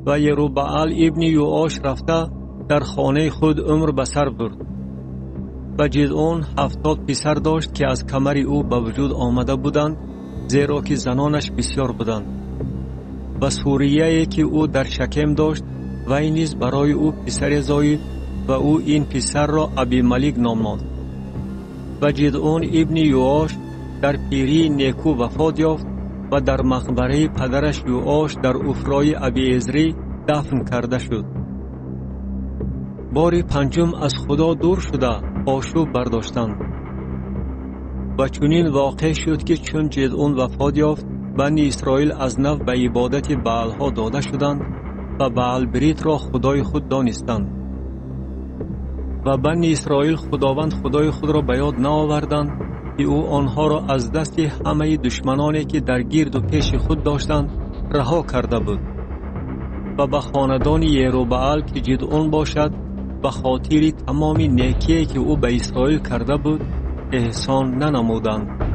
و یروبعال ابن یوآش رفته در خانه خود عمر به سر برد. و جدعون 70 پسر داشت که از کمر او به وجود آمده بودند، زیرا که زنانش بسیار بودند. و سوریه‌ای که او در شکم داشت، وی نیز برای او پسر زاید و او این پسر را ابیملک نام نهاد. و جدعون ابن یوآش در پیری نیکو وفات یافت و در مقبره پدرش یوآش در افرای ابیعزری دفن کرده شد. بار پنجم از خدا دور شده آشوب برداشتند. و چنین واقع شد که چون جدعون وفات یافت، بنی اسرائیل از نو به عبادت بعلها داده شدند و بعل بریت را خدای خود دانستند. و بنی اسرائیل خداوند خدای خود را به یاد نآوردند که او آنها را از دست همه دشمنانی که در گرد و پیش خود داشتند رها کرده بود. و به خاندان یروبعال که جدعون باشد، به خاطر تمام نیکی که او به اسرائیل کرده بود احسان ننمودند.